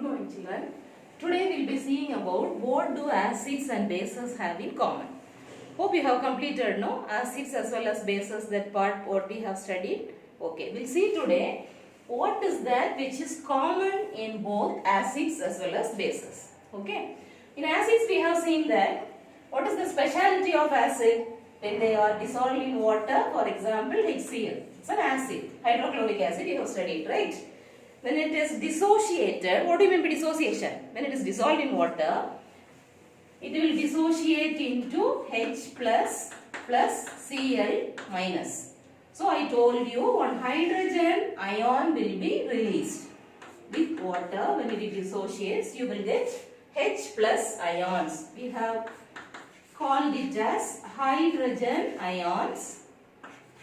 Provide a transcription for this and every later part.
Good morning, children. Today we will be seeing about what do acids and bases have in common. Hope you have completed acids as well as bases, that part what we have studied. Okay, we'll see today what is that which is common in both acids as well as bases. Okay, in acids we have seen that what is the speciality of acid when they are dissolved in water. For example, HCl, it's an acid. Hydrochloric acid you have studied, right? When it is dissociated, what do you mean by dissociation? When it is dissolved in water, it will dissociate into H plus Cl minus. So I told you one hydrogen ion will be released. With water, when it dissociates, you will get H plus ions. We have called it as hydrogen ions,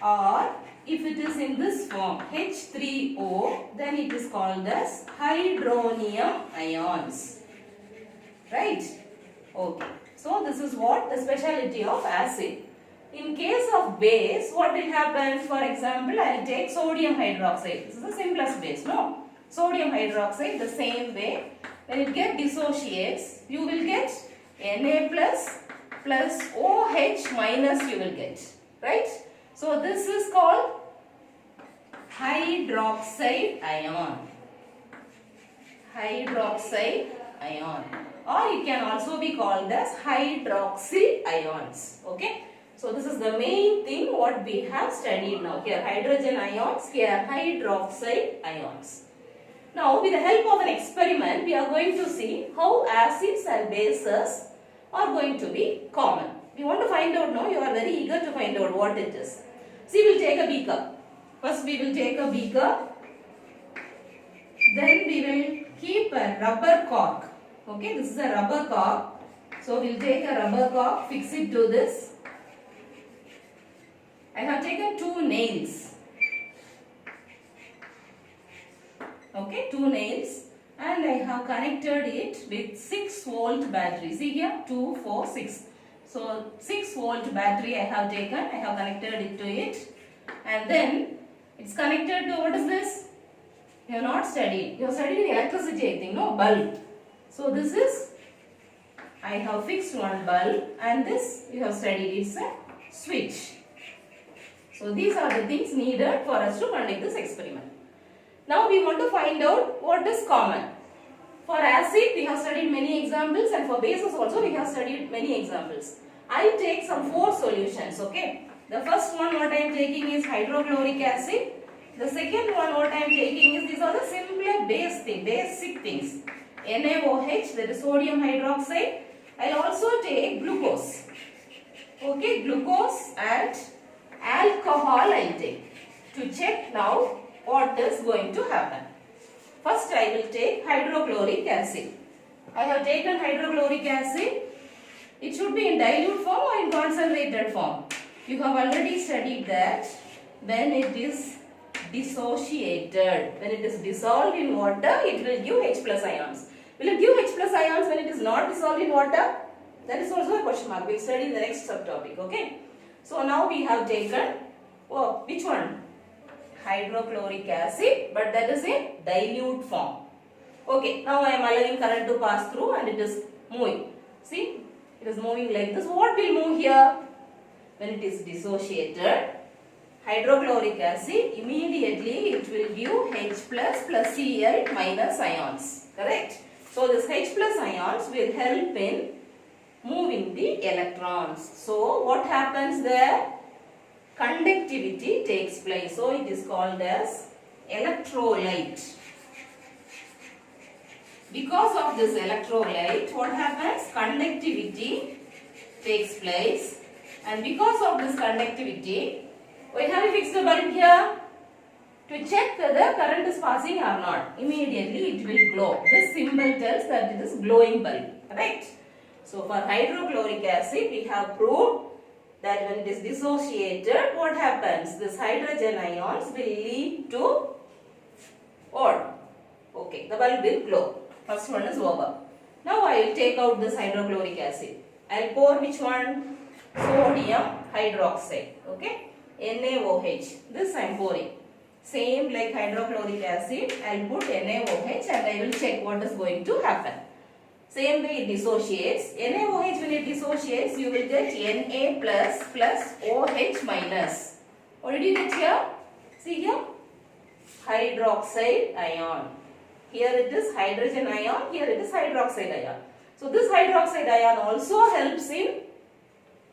or if it is in this form H3O, then it is called as hydronium ions. Right? Okay. So this is what the speciality of acid. In case of base, what will happen? For example, I will take sodium hydroxide. This is the simplest base, no? Sodium hydroxide, the same way. When it dissociates, you will get Na plus OH minus you will get. Right? So this is called hydroxide ion. Hydroxide ion. Or it can also be called as hydroxyl ions. Okay. So this is the main thing what we have studied now. Here hydrogen ions, here hydroxide ions. Now with the help of an experiment, we are going to see how acids and bases are going to be common. We want to find out now, you are very eager to find out what it is. See, we will take a beaker. First we will take a beaker. Then we will keep a rubber cork. Okay, this is a rubber cork. So we will take a rubber cork, fix it to this. I have taken 2 nails. Okay, 2 nails. And I have connected it with 6-volt battery. See here, 2, 4, 6. So 6-volt battery I have taken. I have connected it to it. And then it's connected to, what is this? You have not studied. You have studied in electricity, I think, no? Bulb. So this is, I have fixed one bulb, and this you have studied, it's a switch. So these are the things needed for us to conduct this experiment. Now we want to find out what is common. For acid we have studied many examples, and for bases also we have studied many examples. I take some 4 solutions, okay? The first one what I am taking is hydrochloric acid. The second one what I am taking is, these are the simpler basic things. NaOH, that is sodium hydroxide. I will also take glucose. Okay, glucose and alcohol I will take. To check now what is going to happen. First I will take hydrochloric acid. I have taken hydrochloric acid. It should be in dilute form or in concentrated form. You have already studied that when it is dissociated, when it is dissolved in water, it will give H plus ions. Will it give H plus ions when it is not dissolved in water? That is also a question mark. We will study in the next subtopic. Okay. So now we have taken, which one? Hydrochloric acid, but that is in dilute form. Okay. Now I am allowing current to pass through and it is moving. See, it is moving like this. What will move here? When it is dissociated, hydrochloric acid, immediately it will give H plus Cl minus ions. Correct? So this H plus ions will help in moving the electrons. So what happens there? Conductivity takes place. So it is called as electrolyte. Because of this electrolyte, what happens? Conductivity takes place. And because of this conductivity, we have fixed a bulb here. To check whether current is passing or not, immediately it will glow. This symbol tells that it is glowing bulb. Right? So for hydrochloric acid, we have proved that when it is dissociated, what happens? This hydrogen ions will lead to what? Okay, the bulb will glow. First one is over. Now I will take out this hydrochloric acid. I will pour which one? Sodium hydroxide. Okay. NaOH. This I am pouring. Same like hydrochloric acid, I'll put NaOH and I will check what is going to happen. Same way it dissociates. NaOH when it dissociates, you will get Na plus OH minus. What did you get here? See here? Hydroxide ion. Here it is hydrogen ion, here it is hydroxide ion. So this hydroxide ion also helps in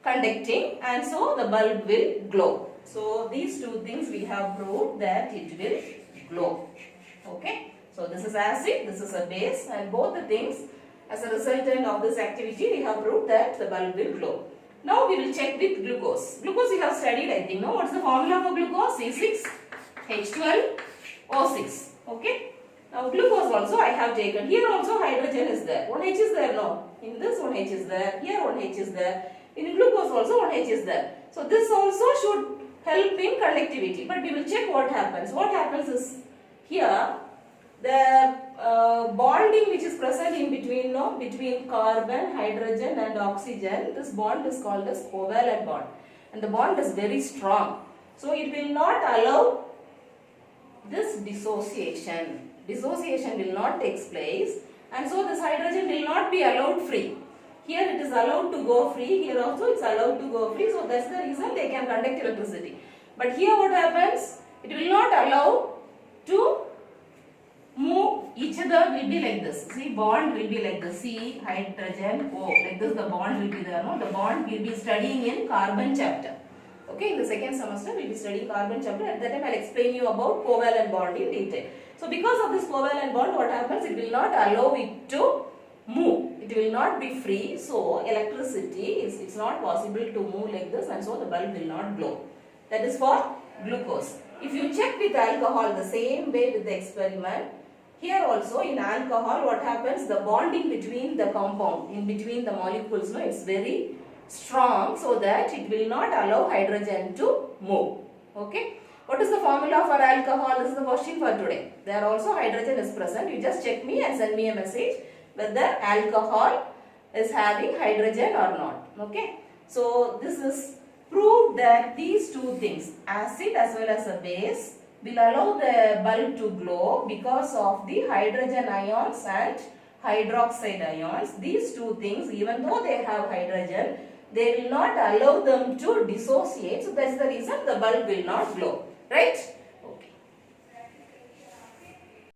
conducting and so the bulb will glow. So these two things we have proved that it will glow. Okay. So this is acid, this is a base, and both the things as a resultant of this activity we have proved that the bulb will glow. Now we will check with glucose. Glucose we have studied, I think. Now what's the formula for glucose? C6H12O6. Okay. Now glucose also I have taken. Here also hydrogen is there. 1H is there, no? In this 1H is there. Here 1H is there. In glucose also 1H is there. So this also should help in conductivity. But we will check what happens. What happens is here the bonding which is present in between, no, between carbon, hydrogen and oxygen, this bond is called as covalent bond. And the bond is very strong. So it will not allow this dissociation. Dissociation will not take place and so this hydrogen will not be allowed free. Here it is allowed to go free, here also it is allowed to go free, so that's the reason they can conduct electricity. But here what happens? It will not allow to move, each other will be like this. See, bond will be like this, C, hydrogen, O, like this the bond will be there, no? The bond will be studying in carbon chapter. Okay, in the second semester we will be studying carbon chapter. At that time I will explain you about covalent bond in detail. So because of this covalent bond, what happens? It will not allow it to move. It will not be free. So electricity it's not possible to move like this and so the bulb will not glow. That is for glucose. If you check with alcohol the same way with the experiment, here also in alcohol what happens? The bonding between the compound, in between the molecules, no, it's very strong so that it will not allow hydrogen to move. Okay. What is the formula for alcohol? This is the question for today. There also hydrogen is present. You just check me and send me a message whether alcohol is having hydrogen or not. Okay. So this is proved that these two things, acid as well as a base, will allow the bulb to glow because of the hydrogen ions and hydroxide ions. These two things, even though they have hydrogen, they will not allow them to dissociate. So that's the reason the bulb will not glow. Right?